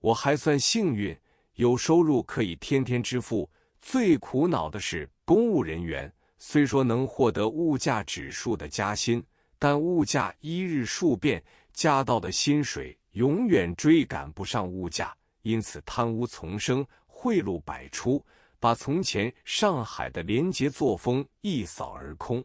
我还算幸运，有收入可以天天支付。最苦恼的是公务人员，虽说能获得物价指数的加薪，但物价一日数变，加到的薪水永远追赶不上物价，因此贪污丛生，贿赂百出，把从前上海的廉洁作风一扫而空。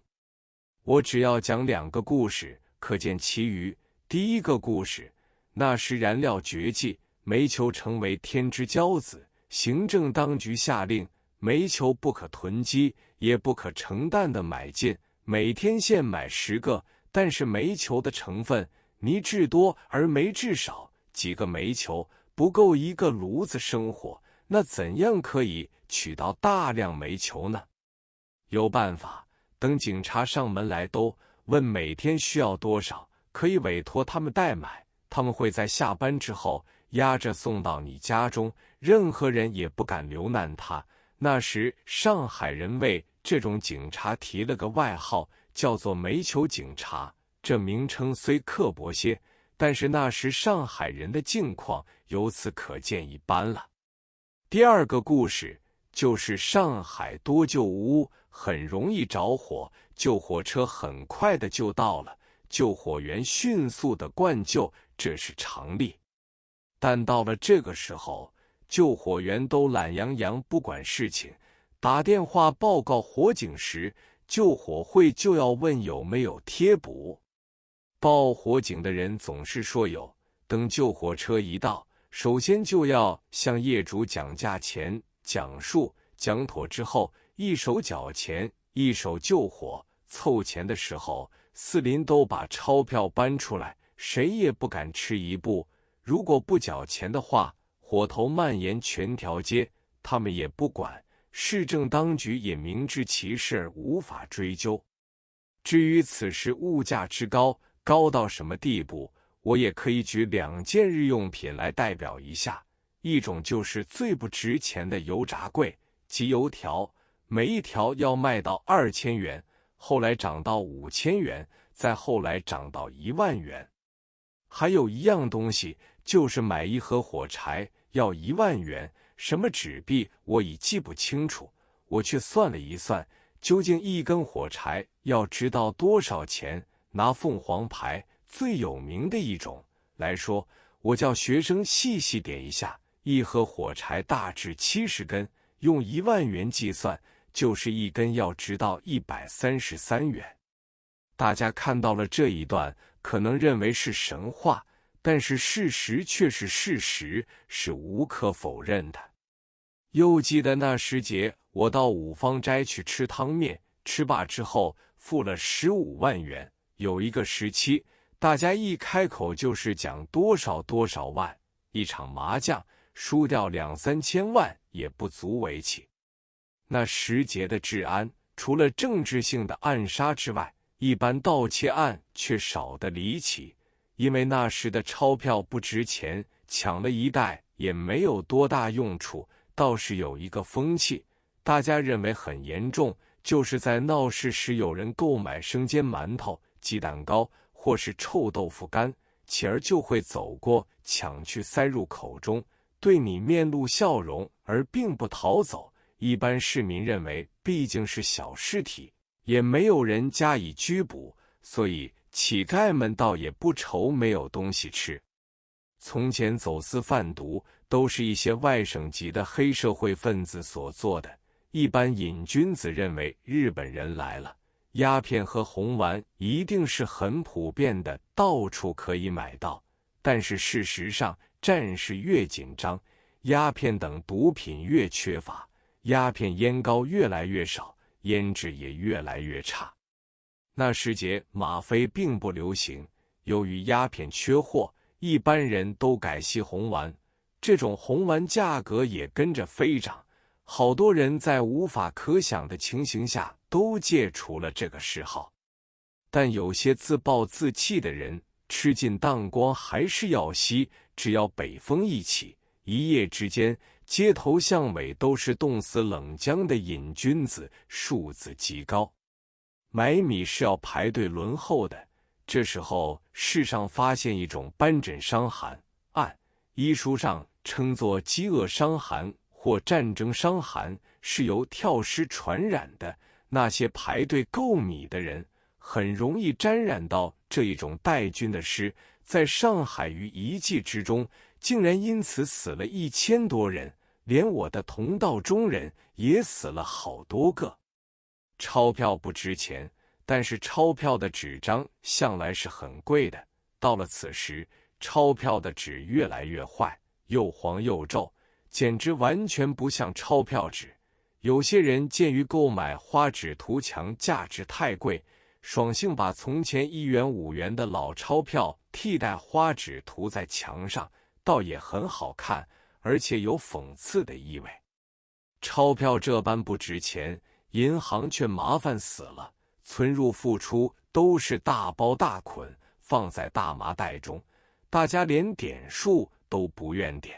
我只要讲2个故事，可见其余。第一个故事，那时燃料绝迹，煤球成为天之骄子，行政当局下令，煤球不可囤积，也不可成担的买进，每天限买10个，但是煤球的成分，泥质多而煤质少，几个煤球不够一个炉子生火，那怎样可以取到大量煤球呢？有办法，等警察上门来都问每天需要多少，可以委托他们代买，他们会在下班之后押着送到你家中，任何人也不敢留难他。那时上海人为这种警察提了个外号，叫做煤球警察。这名称虽刻薄些，但是那时上海人的境况由此可见一斑了。第2个故事就是上海多旧屋，很容易着火，救火车很快的就到了，救火员迅速的灌救，这是常例。但到了这个时候，救火员都懒洋洋不管事情，打电话报告火警时，救火会就要问有没有贴补。报火警的人总是说有，等救火车一到，首先就要向业主讲价钱，讲数，讲妥之后，一手缴钱，一手救火。凑钱的时候，4邻都把钞票搬出来，谁也不敢迟一步。如果不缴钱的话，火头蔓延全条街，他们也不管，市政当局也明知其事而无法追究。至于此时物价之高，高到什么地步，我也可以举2件日用品来代表一下。一种就是最不值钱的油炸柜及油条，每一条要卖到2000元，后来涨到5000元，再后来涨到1万元。还有一样东西，就是买一盒火柴要1万元，什么纸币我已记不清楚，我却算了一算，究竟一根火柴要值到多少钱。拿凤凰牌最有名的一种来说，我叫学生细细点一下，一盒火柴大致70根，用1万元计算，就是一根要值到133元。大家看到了这一段，可能认为是神话，但是事实却是事实，是无可否认的。又记得那时节，我到五芳斋去吃汤面，吃罢之后付了15万元。有一个时期，大家一开口就是讲多少多少万，一场麻将输掉2、3千万也不足为奇。那时节的治安，除了政治性的暗杀之外，一般盗窃案却少得离奇，因为那时的钞票不值钱，抢了一袋也没有多大用处。倒是有一个风气，大家认为很严重，就是在闹市时有人购买生煎馒头、鸡蛋糕或是臭豆腐干，乞儿就会走过抢去塞入口中，对你面露笑容而并不逃走。一般市民认为毕竟是小尸体，也没有人加以拘捕，所以乞丐们倒也不愁没有东西吃。从前走私贩毒都是一些外省籍的黑社会分子所做的，一般瘾君子认为日本人来了，鸦片和红丸一定是很普遍的，到处可以买到。但是事实上，战事越紧张，鸦片等毒品越缺乏，鸦片烟膏越来越少，烟质也越来越差。那时节吗啡并不流行，由于鸦片缺货，一般人都改吸红丸，这种红丸价格也跟着飞涨，好多人在无法可想的情形下都戒除了这个嗜好。但有些自暴自弃的人，吃尽当光还是要吸，只要北风一起，一夜之间街头巷尾都是冻死冷僵的瘾君子，数字极高。买米是要排队轮候的，这时候世上发现一种斑疹伤寒案，医书上称作饥饿伤寒或战争伤寒，是由跳尸传染的。那些排队购米的人很容易沾染到这一种带菌的尸，在上海于一季之中，竟然因此死了1000多人，连我的同道中人也死了好多个。钞票不值钱，但是钞票的纸张向来是很贵的。到了此时，钞票的纸越来越坏，又黄又皱，简直完全不像钞票纸。有些人鉴于购买花纸涂墙价值太贵，爽性把从前1元5元的老钞票替代花纸涂在墙上，倒也很好看，而且有讽刺的意味。钞票这般不值钱，银行却麻烦死了，存入付出都是大包大捆，放在大麻袋中，大家连点数都不愿点。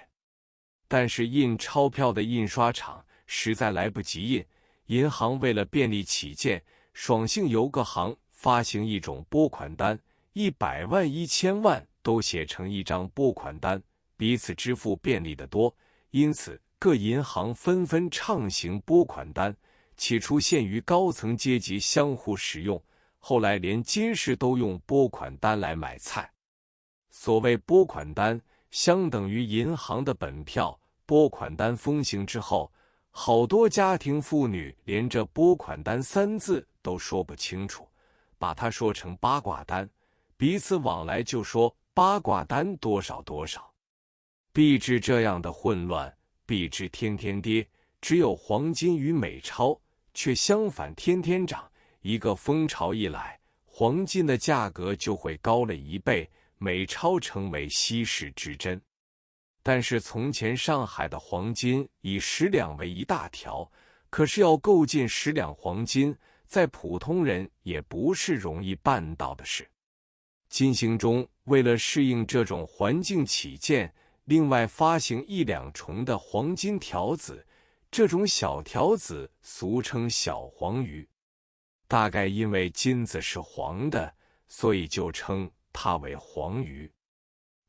但是印钞票的印刷厂实在来不及印，银行为了便利起见，爽性由各行发行一种拨款单，100万、1000万都写成一张拨款单，彼此支付便利得多。因此，各银行纷纷畅行拨款单，起初限于高层阶级相互使用，后来连街市都用拨款单来买菜。所谓拨款单，相等于银行的本票。拨款单风行之后，好多家庭妇女连这拨款单3字都说不清楚，把它说成八卦单，彼此往来就说八卦单多少多少。币制这样的混乱，币制天天跌，只有黄金与美钞却相反天天涨。一个风潮一来，黄金的价格就会高了1倍，美钞成为稀世之珍。但是从前上海的黄金以10两为一大条，可是要购进10两黄金，在普通人也不是容易办到的事。金星中为了适应这种环境起见，另外发行1两重的黄金条子，这种小条子俗称小黄鱼。大概因为金子是黄的，所以就称它为黄鱼。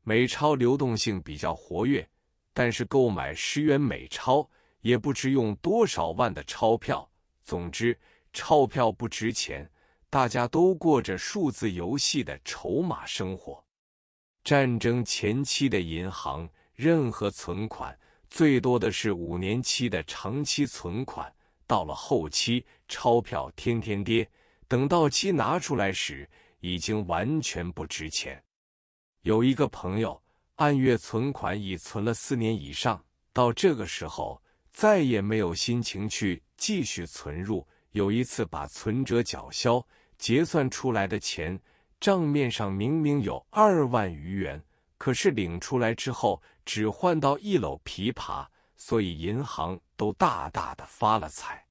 美钞流动性比较活跃，但是购买10元美钞也不知用多少万的钞票。总之，钞票不值钱，大家都过着数字游戏的筹码生活。战争前期的银行，任何存款最多的是5年期的长期存款，到了后期，钞票天天跌，等到期拿出来时，已经完全不值钱。有一个朋友，按月存款已存了4年以上，到这个时候再也没有心情去继续存入。有一次把存折缴销，结算出来的钱，账面上明明有2万余元，可是领出来之后只换到1篓枇杷，所以银行都大大的发了财。